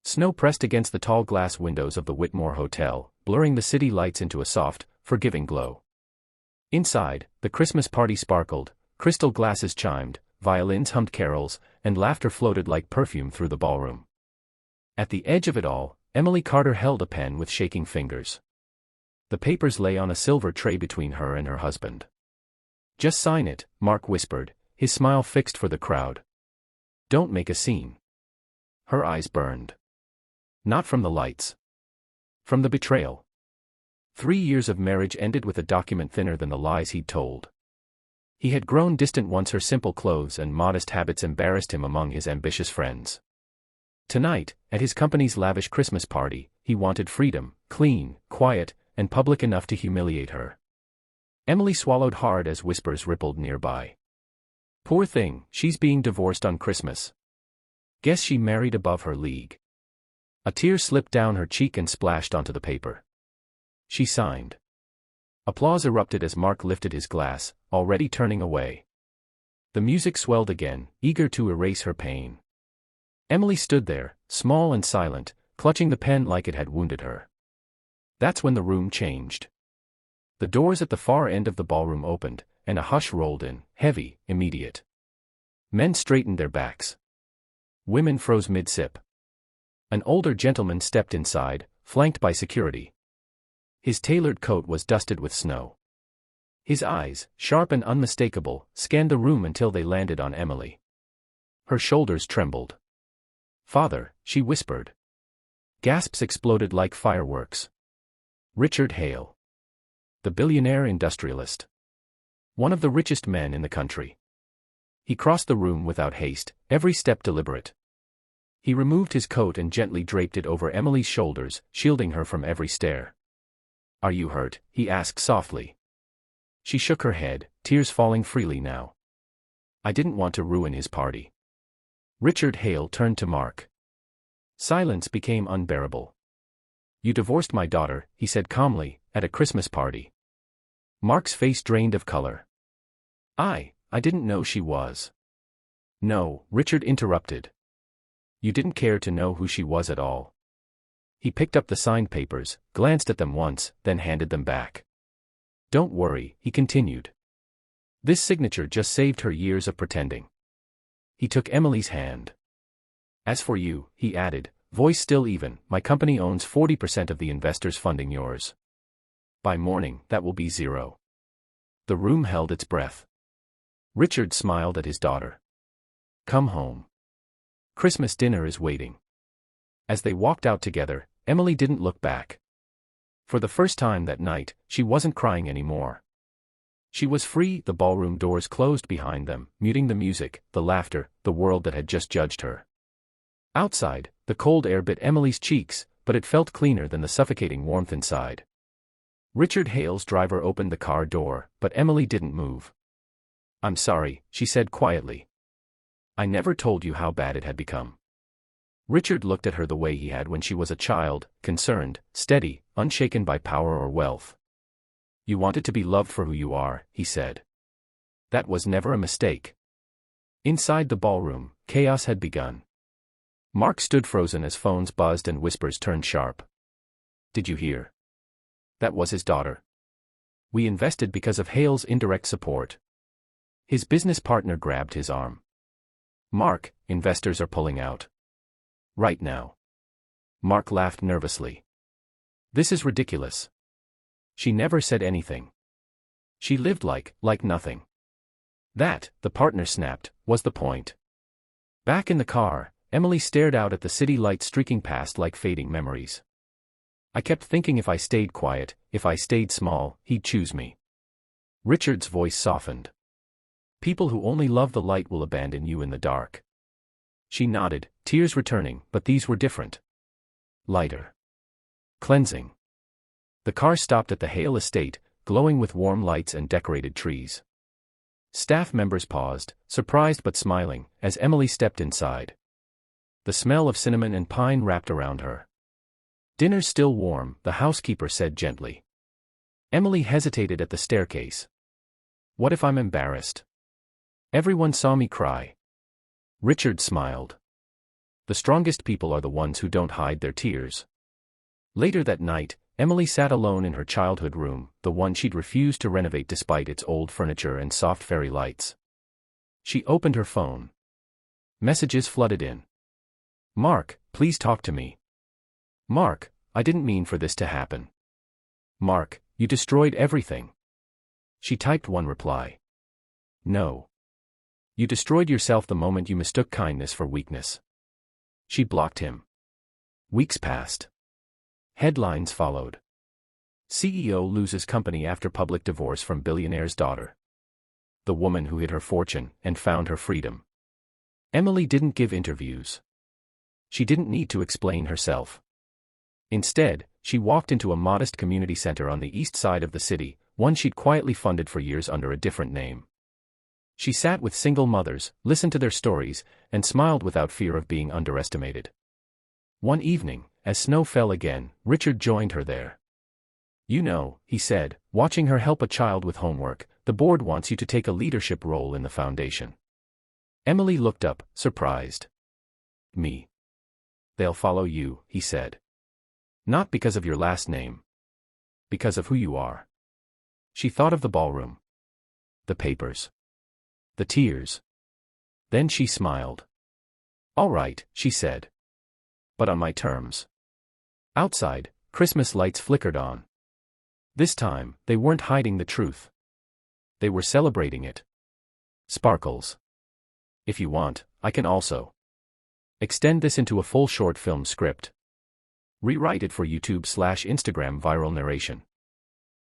Snow pressed against the tall glass windows of the Whitmore Hotel, blurring the city lights into a soft, forgiving glow. Inside, the Christmas party sparkled, crystal glasses chimed, violins hummed carols, and laughter floated like perfume through the ballroom. At the edge of it all, Emily Carter held a pen with shaking fingers. The papers lay on a silver tray between her and her husband. "Just sign it," Mark whispered, his smile fixed for the crowd. "Don't make a scene." Her eyes burned. Not from the lights. From the betrayal. 3 years of marriage ended with a document thinner than the lies he'd told. He had grown distant once her simple clothes and modest habits embarrassed him among his ambitious friends. Tonight, at his company's lavish Christmas party, he wanted freedom, clean, quiet, and public enough to humiliate her. Emily swallowed hard as whispers rippled nearby. "Poor thing, she's being divorced on Christmas. Guess she married above her league." A tear slipped down her cheek and splashed onto the paper. She signed. Applause erupted as Mark lifted his glass, already turning away. The music swelled again, eager to erase her pain. Emily stood there, small and silent, clutching the pen like it had wounded her. That's when the room changed. The doors at the far end of the ballroom opened, and a hush rolled in, heavy, immediate. Men straightened their backs. Women froze mid-sip. An older gentleman stepped inside, flanked by security. His tailored coat was dusted with snow. His eyes, sharp and unmistakable, scanned the room until they landed on Emily. Her shoulders trembled. "Father," she whispered. Gasps exploded like fireworks. Richard Hale. The billionaire industrialist. One of the richest men in the country. He crossed the room without haste, every step deliberate. He removed his coat and gently draped it over Emily's shoulders, shielding her from every stare. "Are you hurt?" he asked softly. She shook her head, tears falling freely now. "I didn't want to ruin his party." Richard Hale turned to Mark. Silence became unbearable. "You divorced my daughter," he said calmly, "at a Christmas party." Mark's face drained of color. I didn't know she was." "No," Richard interrupted. "You didn't care to know who she was at all." He picked up the signed papers, glanced at them once, then handed them back. "Don't worry," he continued. "This signature just saved her years of pretending." He took Emily's hand. "As for you," he added, voice still even, "my company owns 40% of the investors funding yours. By morning, that will be 0. The room held its breath. Richard smiled at his daughter. "Come home. Christmas dinner is waiting." As they walked out together, Emily didn't look back. For the first time that night, she wasn't crying anymore. She was free, the ballroom doors closed behind them, muting the music, the laughter, the world that had just judged her. Outside, the cold air bit Emily's cheeks, but it felt cleaner than the suffocating warmth inside. Richard Hale's driver opened the car door, but Emily didn't move. "I'm sorry," she said quietly. "I never told you how bad it had become." Richard looked at her the way he had when she was a child, concerned, steady, unshaken by power or wealth. "You wanted to be loved for who you are," he said. "That was never a mistake." Inside the ballroom, chaos had begun. Mark stood frozen as phones buzzed and whispers turned sharp. "Did you hear? That was his daughter. We invested because of Hale's indirect support." His business partner grabbed his arm. "Mark, investors are pulling out. Right now." Mark laughed nervously. "This is ridiculous." She never said anything. She lived like nothing. That, the partner snapped, was the point. Back in the car, Emily stared out at the city lights streaking past like fading memories. "I kept thinking if I stayed quiet, if I stayed small, he'd choose me." Richard's voice softened. "People who only love the light will abandon you in the dark." She nodded, tears returning, but these were different. Lighter. Cleansing. The car stopped at the Hale estate, glowing with warm lights and decorated trees. Staff members paused, surprised but smiling, as Emily stepped inside. The smell of cinnamon and pine wrapped around her. "Dinner's still warm," the housekeeper said gently. Emily hesitated at the staircase. "What if I'm embarrassed? Everyone saw me cry." Richard smiled. The strongest people are the ones who don't hide their tears. Later that night, Emily sat alone in her childhood room, the one she'd refused to renovate despite its old furniture and soft fairy lights. She opened her phone. Messages flooded in. Mark, please talk to me. Mark, I didn't mean for this to happen. Mark, you destroyed everything. She typed one reply. No. You destroyed yourself the moment you mistook kindness for weakness. She blocked him. Weeks passed. Headlines followed. CEO loses company after public divorce from billionaire's daughter. The woman who hid her fortune and found her freedom. Emily didn't give interviews. She didn't need to explain herself. Instead, she walked into a modest community center on the east side of the city, one she'd quietly funded for years under a different name. She sat with single mothers, listened to their stories, and smiled without fear of being underestimated. One evening, as snow fell again, Richard joined her there. You know, he said, watching her help a child with homework, the board wants you to take a leadership role in the foundation. Emily looked up, surprised. Me? They'll follow you, he said. Not because of your last name. Because of who you are. She thought of the ballroom. The papers. The tears. Then she smiled. All right, she said. But on my terms. Outside, Christmas lights flickered on. This time, they weren't hiding the truth. They were celebrating it. Sparkles. If you want, I can also extend this into a full short film script. Rewrite it for YouTube/Instagram viral narration.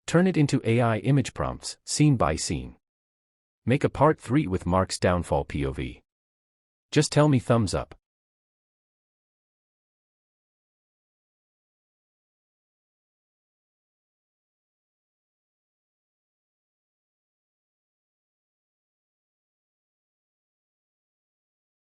Turn it into AI image prompts, scene by scene. Make a part 3 with Mark's downfall POV. Just tell me thumbs up.